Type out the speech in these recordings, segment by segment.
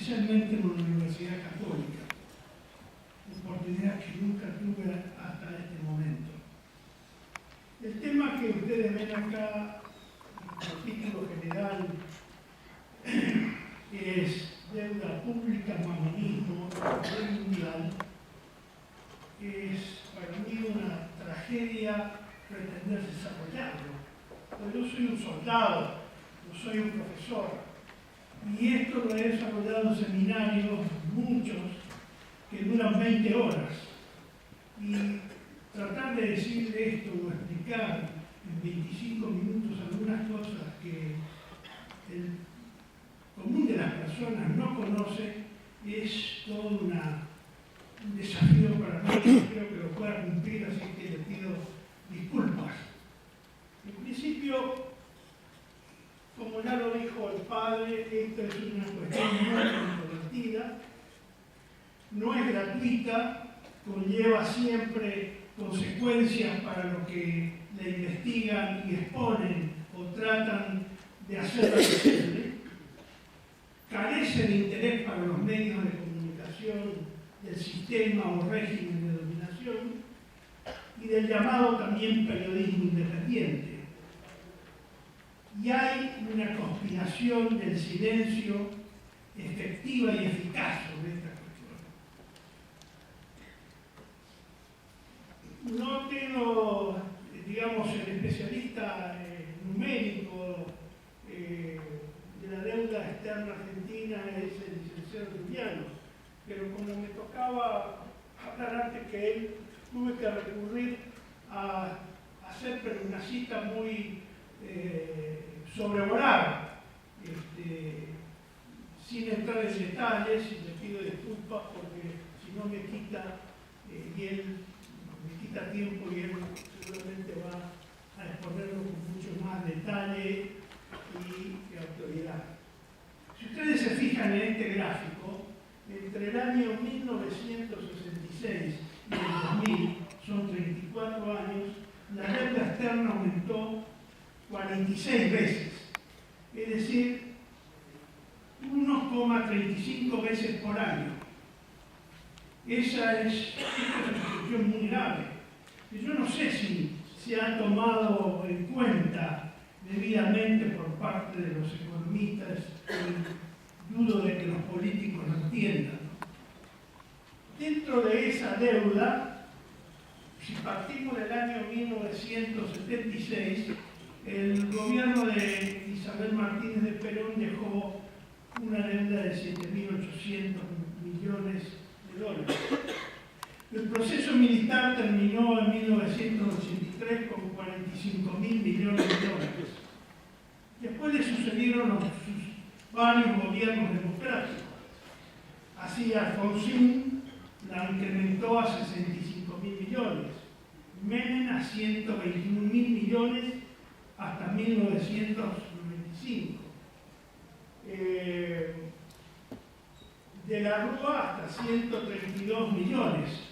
especialmente en una universidad católica, oportunidad que nunca tuve hasta este momento. El tema que ustedes ven acá, el título general, es deuda pública, mamonismo, orden mundial. Es para mí una tragedia pretender desarrollarlo. Porque yo soy un soldado, no soy un profesor. Y esto lo he desarrollado en seminarios, muchos, que duran 20 horas. Y tratar de decir esto o explicar en 25 minutos algunas cosas que el común de las personas no conoce es todo un desafío para mí. Creo que lo pueda cumplir, así que le pido disculpas. En principio, como ya lo dijo el padre, esto es una cuestión muy controvertida, no es gratuita, conlleva siempre consecuencias para los que la investigan y exponen o tratan de hacerla posible, carece de interés para los medios de comunicación del sistema o régimen de dominación y del llamado también periodismo independiente. Y hay una conspiración del silencio efectiva y eficaz sobre esta cuestión. No tengo, digamos, el especialista numérico de la deuda externa argentina es el licenciado Juliano, pero como me tocaba hablar antes que él, tuve que recurrir a hacer una cita muy sobrevolada, sin entrar en detalles, y le pido disculpas porque si no me quita tiempo y él seguramente va a exponerlo con mucho más detalle y autoridad. Si ustedes se fijan en este gráfico, entre el año 1966 y el 2000, son 34 años, la deuda externa aumentó 46 veces, es decir, 1,35 veces por año. Esa es una situación muy grave. Yo no sé si se ha tomado en cuenta debidamente por parte de los economistas, y dudo de que los políticos lo entiendan. Dentro de esa deuda, si partimos del año 1976, el gobierno de Isabel Martínez de Perón dejó una deuda de 7.800 millones de dólares. El proceso militar terminó en 1983 con 45.000 millones de dólares. Después le sucedieron varios gobiernos democráticos. Así Alfonsín la incrementó a 65.000 millones, Menem a 121.000 millones hasta 1995. De la Rúa hasta 132 millones.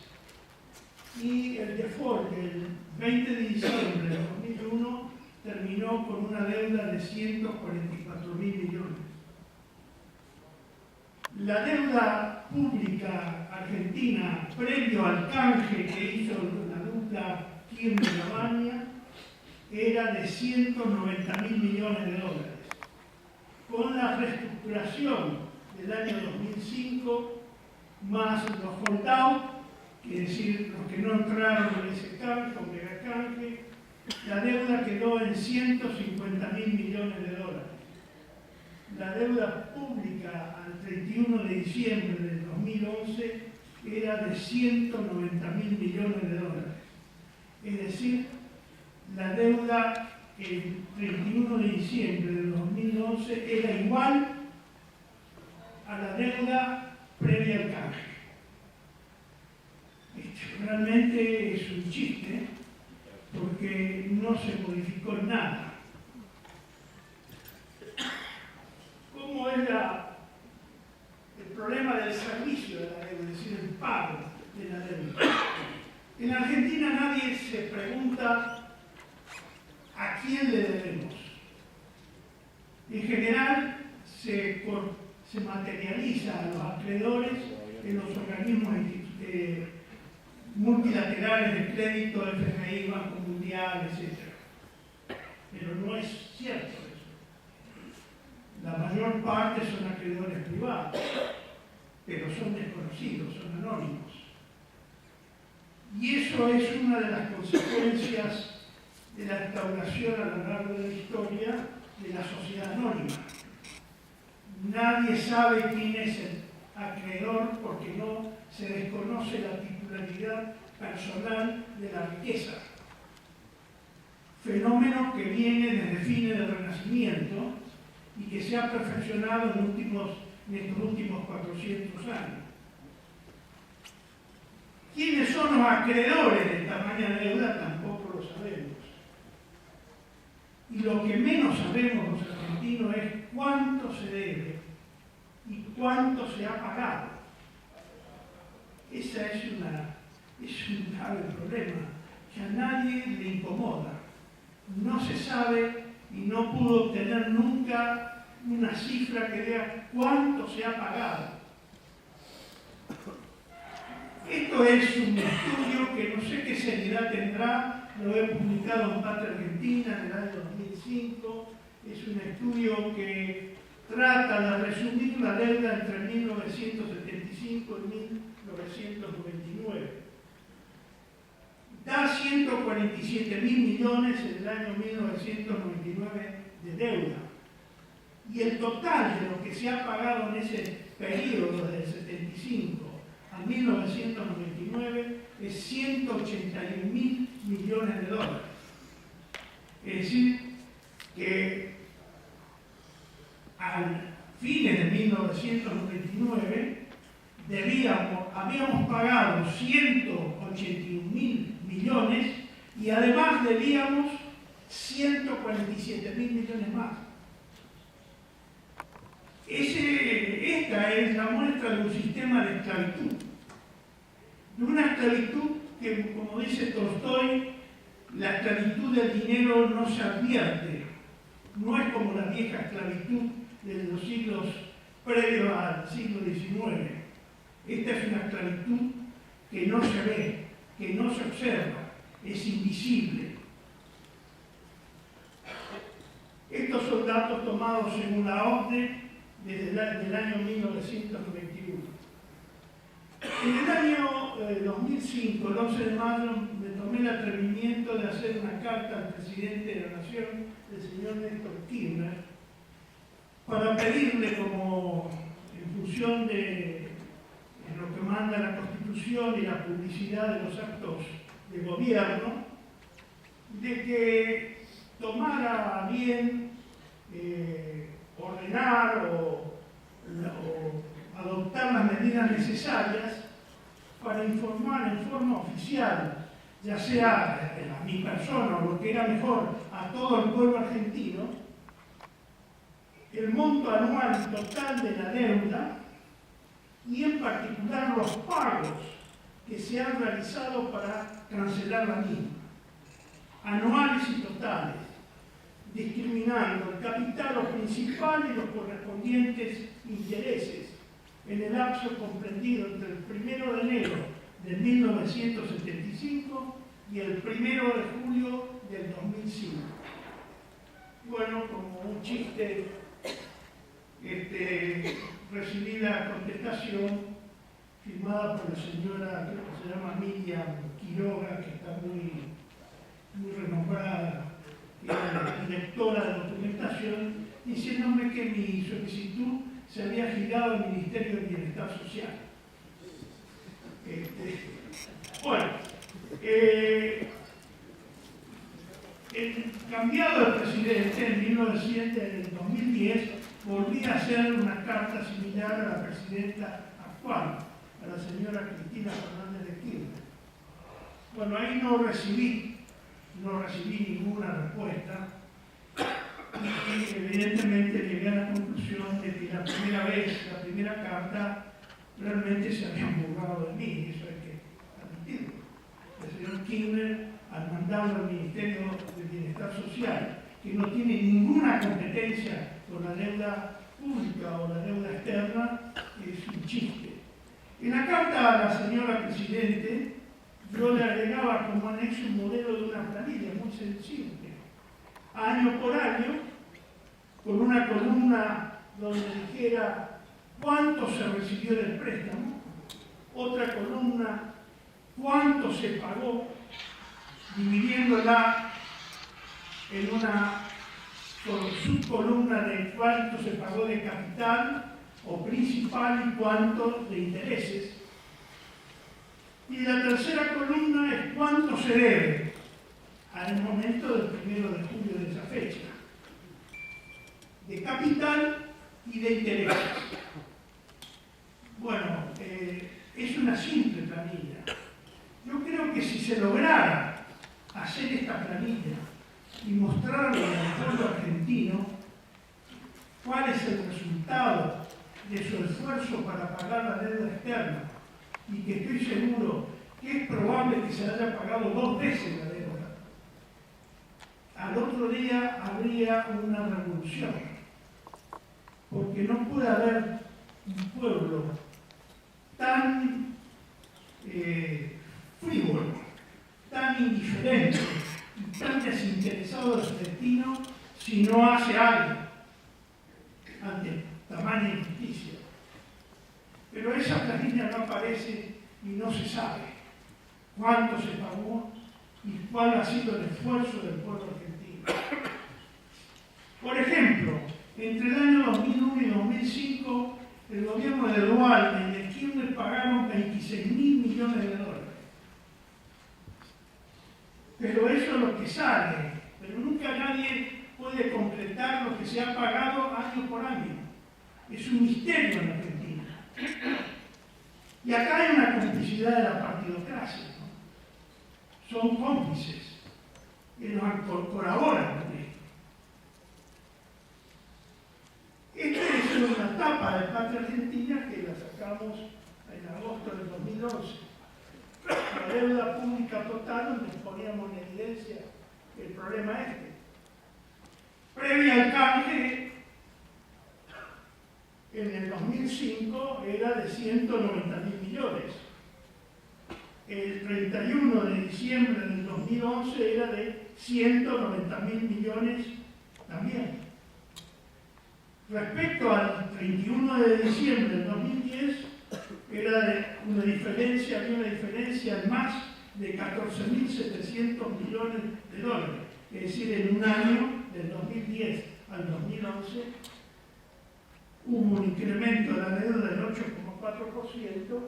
Y el default del 20 de diciembre de 2001 terminó con una deuda de 144.000 millones. La deuda pública argentina, previo al canje que hizo la dupla Kirchner-Lavagna, era de 190.000 millones de dólares. Con la reestructuración del año 2005, más los holdout, es decir, los que no entraron en ese canje o megacanje, la deuda quedó en 150.000 millones de dólares. La deuda pública al 31 de diciembre del 2011 era de 190.000 millones de dólares. Es decir, la deuda el 31 de diciembre del 2011 era igual a la deuda previa al canje. Realmente es un chiste, porque no se modificó nada. ¿Cómo es el problema del servicio de la deuda, es decir, el pago de la deuda? En Argentina nadie se pregunta a quién le debemos. En general se se materializa a los acreedores en los organismos multilaterales de crédito, FMI, Banco Mundial, etc. Pero no es cierto eso. La mayor parte son acreedores privados, pero son desconocidos, son anónimos. Y eso es una de las consecuencias de la instauración a lo largo de la historia de la sociedad anónima. Nadie sabe quién es el acreedor porque no se desconoce la titularidad personal de la riqueza. Fenómeno que viene desde fines del Renacimiento y que se ha perfeccionado en estos últimos 400 años. ¿Quiénes son los acreedores de tamaña deuda? Tampoco lo sabemos. Y lo que menos sabemos los argentinos es cuánto se debe y cuánto se ha pagado. Ese es un grave problema que a nadie le incomoda. No se sabe y no pudo obtener nunca una cifra que diga cuánto se ha pagado. Esto es un estudio que no sé qué seriedad tendrá, lo he publicado en Patria Argentina en el año 2005, es un estudio que trata de resumir la deuda entre 1975 y 1999. Da 147.000 millones en el año 1999 de deuda. Y el total de lo que se ha pagado en ese periodo desde el 75 a 1999 es 181.000 millones de dólares. Es decir, que al fines de 1999 habíamos pagado 181.000 millones y además debíamos 147.000 millones más. Esta es la muestra de un sistema de esclavitud. De una esclavitud que, como dice Tolstoy, la esclavitud del dinero no se advierte. No es como la vieja esclavitud de los siglos previos al siglo XIX. Esta es una esclavitud que no se ve, que no se observa, es invisible. Estos son datos tomados según la OCDE desde el año 1991. En el año 2005, el 11 de mayo, me tomé el atrevimiento de hacer una carta al presidente de la Nación, el señor Néstor Kirchner, para pedirle, como en función de lo que manda la Constitución y la publicidad de los actos de gobierno, de que tomara bien ordenar o adoptar las medidas necesarias para informar en forma oficial, ya sea a mi persona o lo que era mejor, a todo el pueblo argentino, el monto anual total de la deuda y en particular los pagos que se han realizado para cancelar la misma, anuales y totales, discriminando el capital o principal y los correspondientes intereses en el lapso comprendido entre el 1 de enero de 1975 y el 1 de julio del 2005. Bueno, como un chiste, recibí la contestación firmada por la señora, creo que se llama Miriam Quiroga, que está muy renombrada, que era la directora de documentación, diciéndome que mi solicitud se había girado al Ministerio del Bienestar Social. Bueno, el cambiado de presidente en 2010 volví a hacer una carta similar a la presidenta actual, a la señora Cristina Fernández de Kirchner. Bueno, ahí no recibí ninguna respuesta y evidentemente llegué a la conclusión de que la primera carta, realmente se habían burlado de mí, eso hay que admitirlo. El señor Kirchner, al mandarlo al Ministerio del Bienestar Social, que no tiene ninguna competencia con la deuda pública o la deuda externa es un chiste. En la carta a la señora Presidente, yo le agregaba como anexo un modelo de una planilla muy sensible, año por año, con una columna donde dijera cuánto se recibió del préstamo, otra columna cuánto se pagó, dividiéndola en una subcolumna de cuánto se pagó de capital o principal y cuánto de intereses. Y la tercera columna es cuánto se debe al momento del 1 de julio de esa fecha, de capital y de intereses. Bueno, es una simple planilla. Yo creo que si se lograra hacer esta planilla y mostrarle al pueblo argentino cuál es el resultado de su esfuerzo para pagar la deuda externa, y que estoy seguro que es probable que se haya pagado 2 veces la deuda, al otro día habría una revolución, porque no puede haber un pueblo tan frívolo, tan indiferente y tan desinteresado de su destino si no hace algo ante tamaña injusticia. Pero esa planilla no aparece y no se sabe cuánto se pagó y cuál ha sido el esfuerzo del pueblo argentino. Por ejemplo, entre el año 2001 y 2005, el gobierno de Duhalde y de Kirchner pagaron 26.000 millones de dólares. Pero eso es lo que sale, pero nunca nadie puede concretar lo que se ha pagado año por año. Es un misterio en Argentina. Y acá hay una complicidad de la partidocracia, ¿no? Son cómplices que nos colaboran con esto. Esta es una etapa de Patria Argentina que la sacamos en agosto del 2011. La deuda pública total, donde poníamos en evidencia el problema este. Previa al canje, en el 2005 era de 190.000 millones. El 31 de diciembre del 2011 era de 190.000 millones también. Respecto al 31 de diciembre del 2010, era de una diferencia, había una diferencia en más de 14.700 millones de dólares. Es decir, en un año, del 2010 al 2011, hubo un incremento de la deuda del 8,4%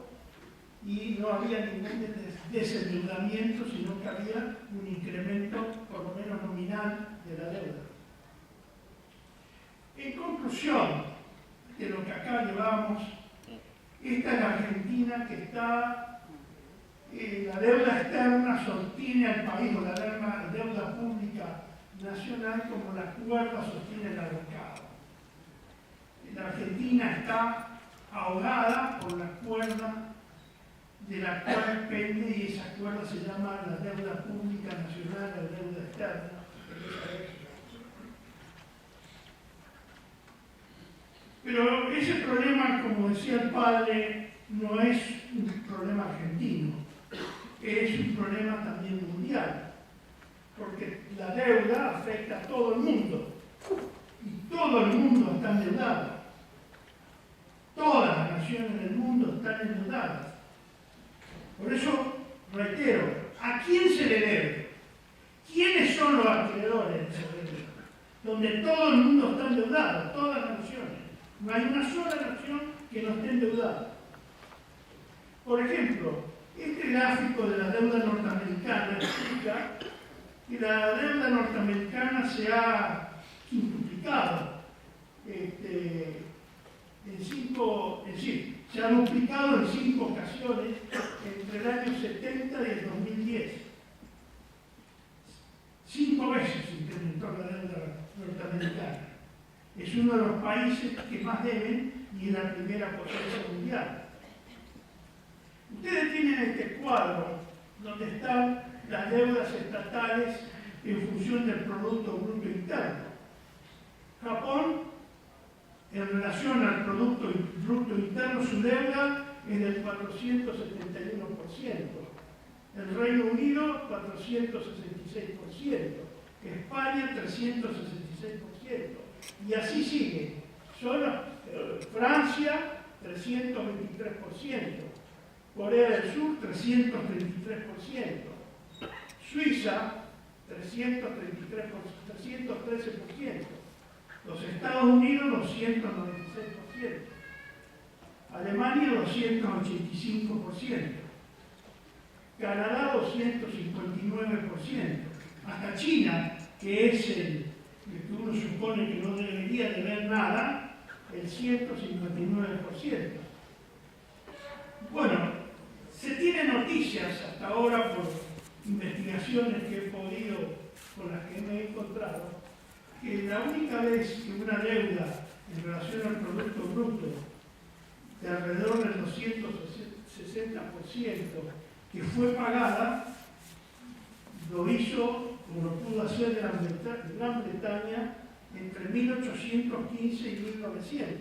y no había ningún desendeudamiento, sino que había un incremento, por lo menos nominal, de la deuda. En conclusión de lo que acá llevamos, esta es la Argentina que está, la deuda externa sostiene al país, o la deuda pública nacional, como la cuerda sostiene el mercado. La Argentina está ahogada por la cuerda de la cual pende, y esa cuerda se llama la deuda pública nacional, la deuda externa. Pero ese problema, como decía el padre, no es un problema argentino, es un problema también mundial, porque la deuda afecta a todo el mundo, y todo el mundo está endeudado. Todas las naciones del mundo están endeudadas. Por eso, reitero, ¿a quién se le debe? ¿Quiénes son los acreedores de esa deuda? Donde todo el mundo está endeudado, todas las naciones. No hay una sola nación que no esté endeudada. Por ejemplo, este gráfico de la deuda norteamericana explica que la deuda norteamericana se ha quintuplicado, se ha duplicado en 5 ocasiones entre el año 70 y el 2010. 5 veces se incrementó la deuda norteamericana. Es uno de los países que más deben y es la primera potencia mundial. Ustedes tienen este cuadro donde están las deudas estatales en función del Producto Bruto Interno. Japón En relación al Producto Bruto Interno, su deuda es del 471%. El Reino Unido, 466%. España, 366%. Y así sigue. Solo Francia, 323%. Corea del Sur, 333%. Suiza, 313%. Los Estados Unidos, 296%. Alemania, 285%. Canadá, 259%. Hasta China, que es el que uno supone que no debería de ver nada, el 159%. Bueno, se tienen noticias hasta ahora por investigaciones que he podido, con las que me he encontrado, que la única vez que una deuda en relación al Producto Bruto de alrededor del 260% que fue pagada, lo hizo, como lo pudo hacer Gran Bretaña entre 1815 y 1900.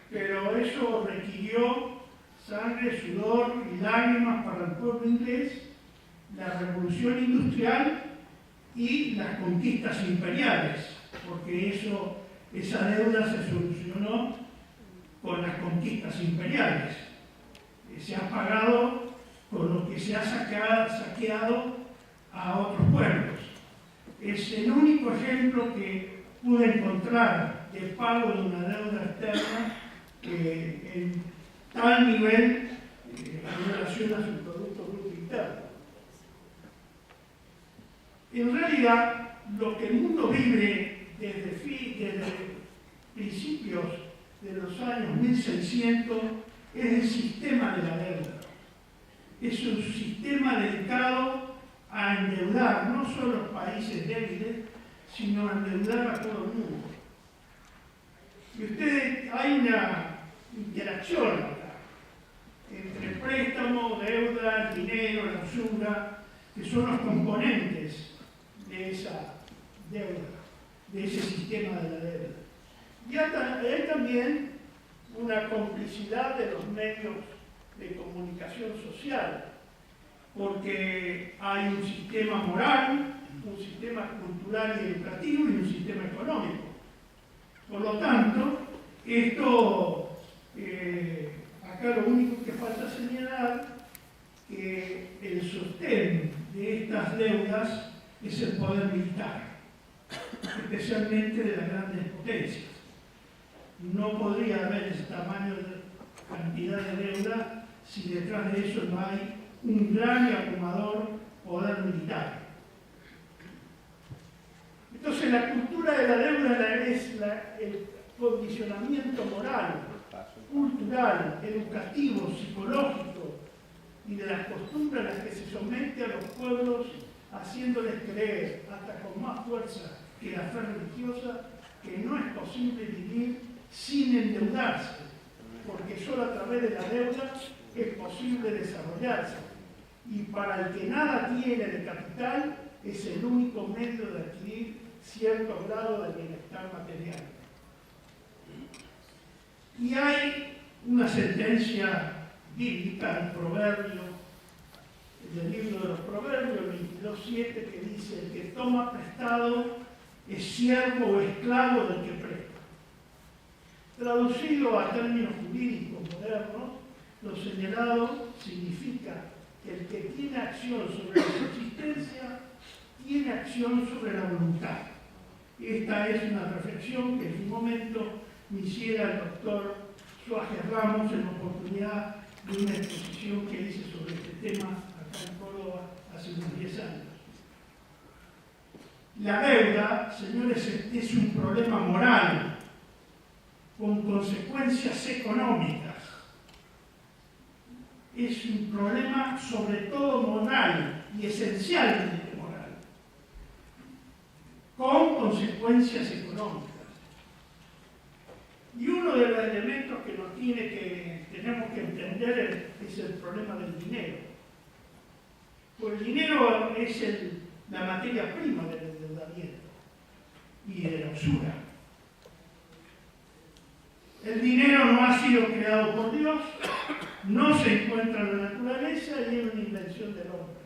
Pero eso requirió sangre, sudor y lágrimas para el pueblo inglés, la revolución industrial y las conquistas imperiales, porque esa deuda se solucionó con las conquistas imperiales. Se ha pagado con lo que se ha saqueado a otros pueblos. Es el único ejemplo que pude encontrar de pago de una deuda externa en tal nivel en relación a su Producto Bruto Interno. En realidad, lo que el mundo vive desde principios de los años 1600 es el sistema de la deuda. Es un sistema dedicado a endeudar no solo a los países débiles, sino a endeudar a todo el mundo. Y hay una interacción acá entre préstamo, deuda, dinero, la usura, que son los componentes de esa deuda, de ese sistema de la deuda. Y hay también una complicidad de los medios de comunicación social, porque hay un sistema moral, un sistema cultural y educativo y un sistema económico. Por lo tanto, acá lo único que falta señalar que el sostén de estas deudas es el poder militar, especialmente de las grandes potencias. No podría haber ese tamaño de cantidad de deuda si detrás de eso no hay un gran y abrumador poder militar. Entonces la cultura de la deuda es el condicionamiento moral, cultural, educativo, psicológico y de las costumbres a las que se somete a los pueblos, haciéndoles creer, hasta con más fuerza que la fe religiosa, que no es posible vivir sin endeudarse, porque solo a través de la deuda es posible desarrollarse. Y para el que nada tiene de capital, es el único medio de adquirir cierto grado de bienestar material. Y hay una sentencia bíblica, el proverbio, del libro de los Proverbios, 22:7, que dice: el que toma prestado es siervo o esclavo del que presta. Traducido a términos jurídicos modernos, lo señalado significa que el que tiene acción sobre la subsistencia tiene acción sobre la voluntad. Esta es una reflexión que en su momento me hiciera el doctor Suárez Ramos en la oportunidad de una exposición que hice sobre este tema acá en Córdoba hace unos 10 años. La deuda, señores, es un problema moral con consecuencias económicas. Es un problema sobre todo moral y esencialmente moral, con consecuencias económicas. Y uno de los elementos que tenemos que entender es el problema del dinero. Pues el dinero es la materia prima del endeudamiento y de la usura. El dinero no ha sido creado por Dios, no se encuentra en la naturaleza y es una invención del hombre.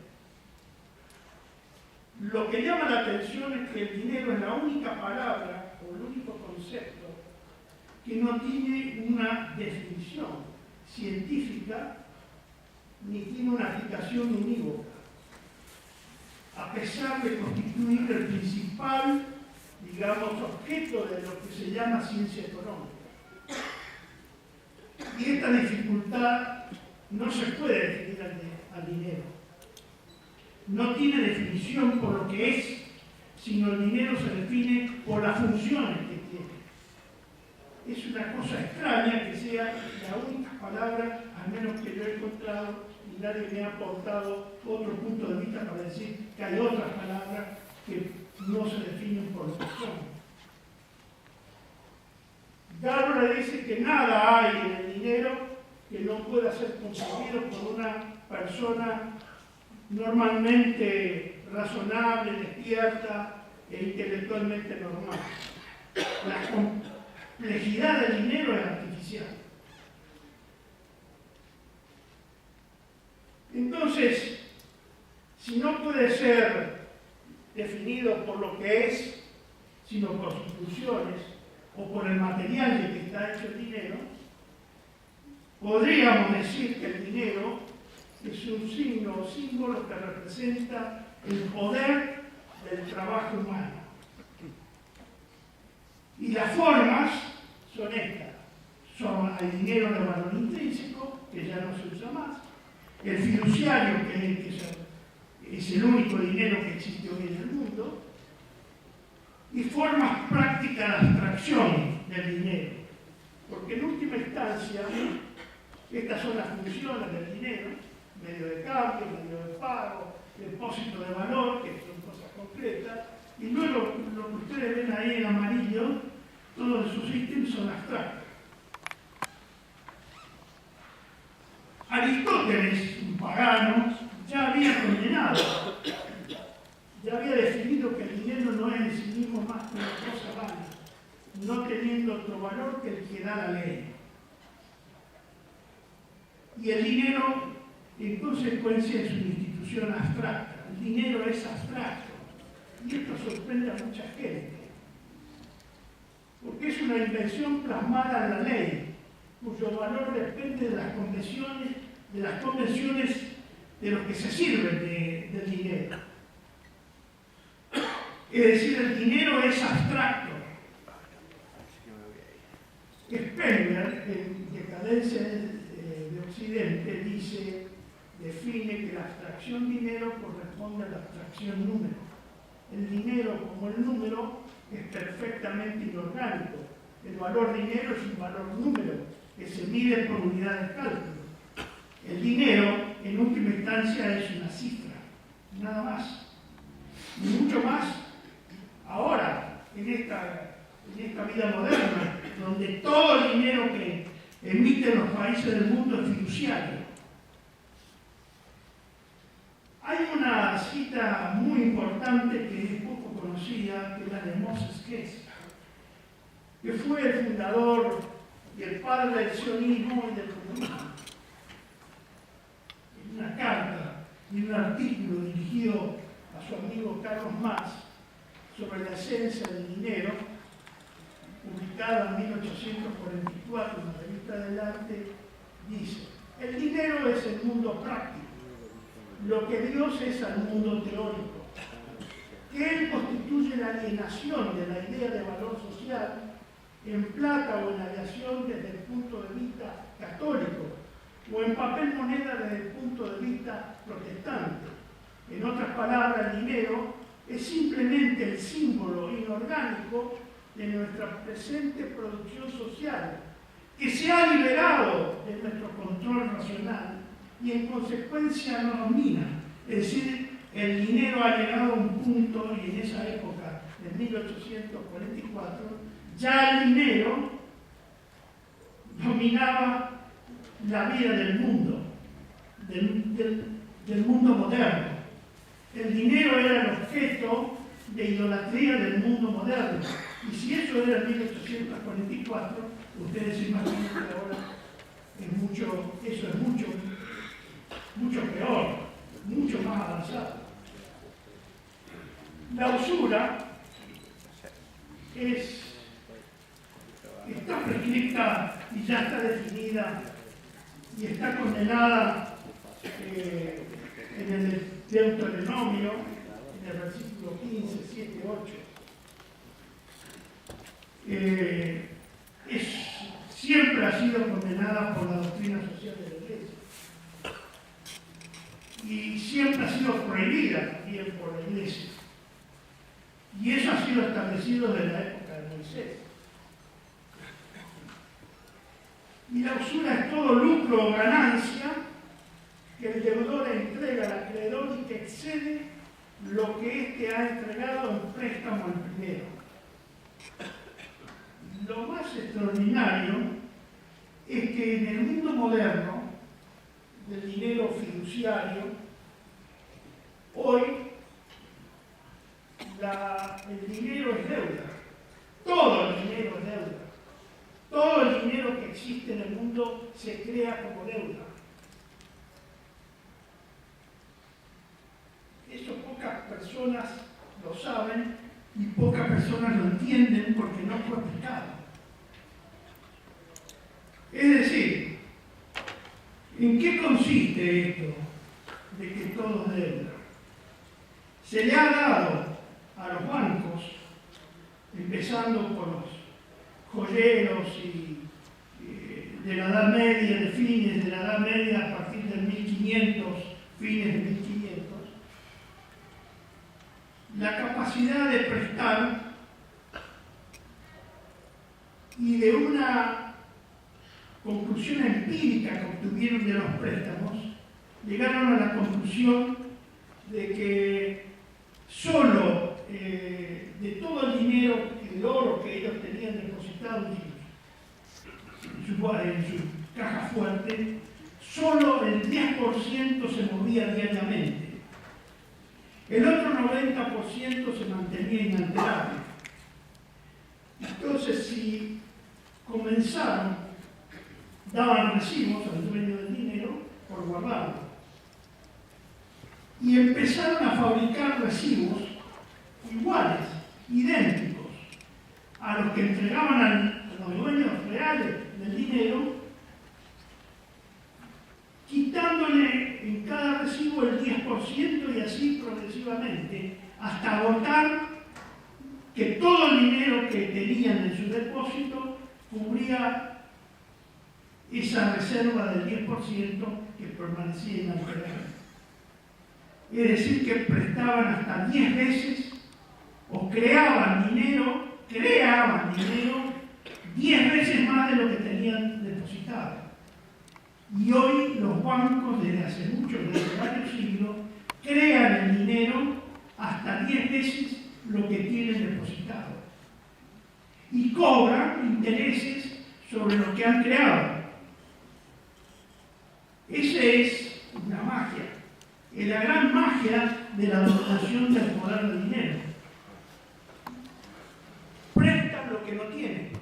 Lo que llama la atención es que el dinero es la única palabra o el único concepto que no tiene una definición científica ni tiene una aplicación unívoca, a pesar de constituir el principal, digamos, objeto de lo que se llama ciencia económica. Y esta dificultad no se puede definir al dinero. No tiene definición por lo que es, sino el dinero se define por las funciones que tiene. Es una cosa extraña que sea la única palabra, al menos que yo he encontrado, y nadie me ha aportado otro punto de vista para decir que hay otras palabras que no se definen por lo que son. Garber dice que nada hay en el dinero que no pueda ser concebido por una persona normalmente razonable, despierta e intelectualmente normal. La complejidad del dinero es artificial. Entonces, si no puede ser definido por lo que es, sino por sus funciones o por el material de que está hecho el dinero, podríamos decir que el dinero es un signo o símbolo que representa el poder del trabajo humano. Y las formas son estas. Hay dinero de valor intrínseco, que ya no se usa más. El fiduciario, que es el único dinero que existe hoy en el mundo. Y formas prácticas de abstracción del dinero. Porque en última instancia, estas son las funciones del dinero: medio de cambio, medio de pago, depósito de valor, que son cosas concretas, y luego lo que ustedes ven ahí en amarillo, todos esos ítems son abstractos. Aristóteles, un pagano, ya había condenado, ya había definido que el dinero no es en sí mismo más que una cosa válida, no teniendo otro valor que el que da la ley. Y el dinero, en consecuencia, es una institución abstracta. El dinero es abstracto. Y esto sorprende a mucha gente. Porque es una invención plasmada en la ley, cuyo valor depende de las convenciones de los que se sirven del dinero. Es decir, el dinero es abstracto. Spengler, en Decadencia de Occidente, define que la abstracción dinero corresponde a la abstracción número. El dinero, como el número, es perfectamente inorgánico. El valor dinero es un valor número que se mide por unidad de cálculo. El dinero, en última instancia, es una cifra, nada más. Y mucho más ahora, en esta vida moderna, donde todo el dinero que emiten los países del mundo es fiduciario. Hay una cita muy importante que es poco conocida, que es la de Moses Hess, que fue el fundador y el padre del sionismo y del comunismo. En una carta y un artículo dirigido a su amigo Carlos Marx sobre la esencia del dinero, publicada en 1844 en la Revista del Arte, dice: el dinero es el mundo práctico, lo que Dios es al mundo teórico, que Él constituye la alienación de la idea de valor social en plata o en aviación desde el punto de vista católico, o en papel moneda desde el punto de vista protestante. En otras palabras, el dinero es simplemente el símbolo inorgánico de nuestra presente producción social, que se ha liberado de nuestro control racional y en consecuencia no domina. Es decir, el dinero ha llegado a un punto, y en esa época, de 1844, ya el dinero dominaba la vida del mundo, del mundo moderno. El dinero era el objeto de idolatría del mundo moderno. Y si eso eso era en 1844, ustedes se imaginan que ahora es mucho, eso es mucho, mucho peor, mucho más avanzado. La usura está prescrita y ya está definida y está condenada en el Deuteronomio, en el versículo 15, 7, 8. Siempre ha sido condenada por la doctrina social de la Iglesia. Y siempre ha sido prohibida también por la Iglesia. Y eso ha sido establecido desde la época de Moisés. Y la usura es todo lucro o ganancia que el deudor entrega al acreedor y que excede lo que éste ha entregado en préstamo al primero. Lo más extraordinario es que en el mundo moderno del dinero fiduciario, hoy el dinero es deuda. Todo el dinero es deuda. Todo el dinero que existe en el mundo se crea como deuda. Eso pocas personas lo saben y pocas personas lo entienden porque no fue explicado. Es decir, ¿en qué consiste esto de que todo es deuda? Se le ha dado a los bancos, empezando por los joyeros y de la Edad Media, de fines de la Edad Media a partir del 1500, fines de 1500, la capacidad de prestar y de una conclusión empírica que obtuvieron de los préstamos, llegaron a la conclusión de que solo de todo el dinero, el oro que ellos tenían depositado en su caja fuerte, solo el 10% se movía diariamente. El otro 90% se mantenía inalterable. Entonces, si comenzaron, daban recibos al dueño del dinero por guardarlo. Y empezaron a fabricar recibos iguales, idénticos, a los que entregaban a los dueños reales del dinero, quitándole en cada recibo el 10% y así progresivamente, hasta agotar que todo el dinero que tenían en su depósito cubría esa reserva del 10% que permanecía inalterable. Es decir, que prestaban hasta 10 veces o creaban dinero 10 veces más de lo que tenían depositado. Y hoy los bancos, desde hace varios siglos, crean el dinero hasta 10 veces lo que tienen depositado. Y cobran intereses sobre lo que han creado. Esa es una magia. Es la gran magia de la dominación del poder del dinero. Prestan lo que no tienen.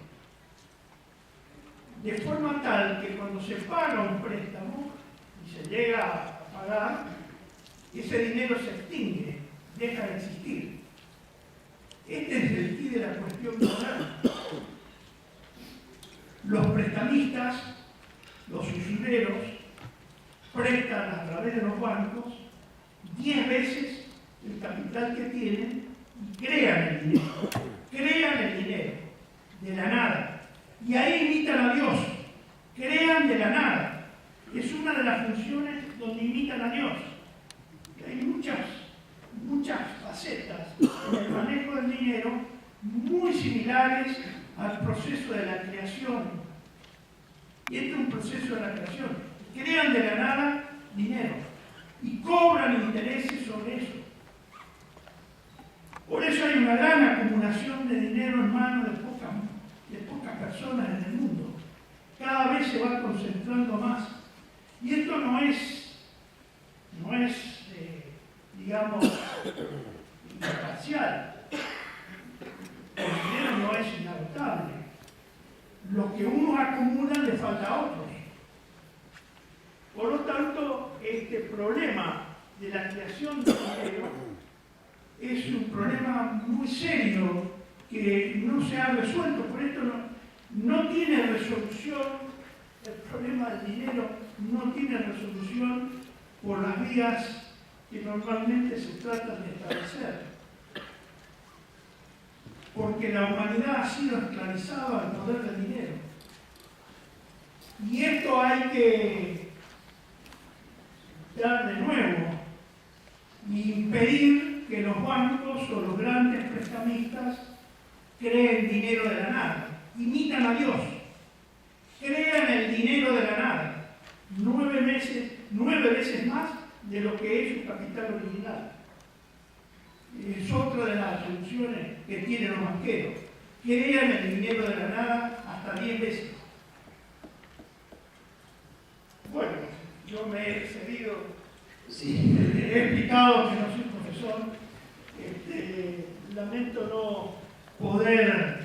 De forma tal que cuando se paga un préstamo y se llega a pagar, ese dinero se extingue, deja de existir. Este es el quid de la cuestión moderna. Los prestamistas, los usureros, prestan a través de los bancos 10 veces el capital que tienen y crean el dinero de la nada. Y ahí imitan a Dios, crean de la nada. Es una de las funciones donde imitan a Dios. Hay muchas facetas en el manejo del dinero muy similares al proceso de la creación. Y este es un proceso de la creación. Crean de la nada dinero y cobran intereses sobre eso. Por eso hay una gran acumulación de dinero en manos de pocas personas en el mundo. Cada vez se va concentrando más. Y esto no es digamos, imparcial. El dinero no es inagotable. lo que unos acumulan le falta a otros. Por lo tanto, este problema de la creación de dinero es un problema muy serio que no se ha resuelto. Por esto no tiene resolución, el problema del dinero no tiene resolución por las vías que normalmente se tratan de establecer. Porque la humanidad ha sido esclavizada al poder del dinero. Y esto hay que dar de nuevo y impedir que los bancos o los grandes prestamistas creen dinero de la nada. Imitan a Dios. Crean el dinero de la nada. 9 veces más de lo que es su capital original. Es otra de las soluciones que tienen los banqueros. Crean el dinero de la nada hasta 10 veces. Bueno, yo me he excedido, Sí. he explicado que no soy profesor. Lamento no poder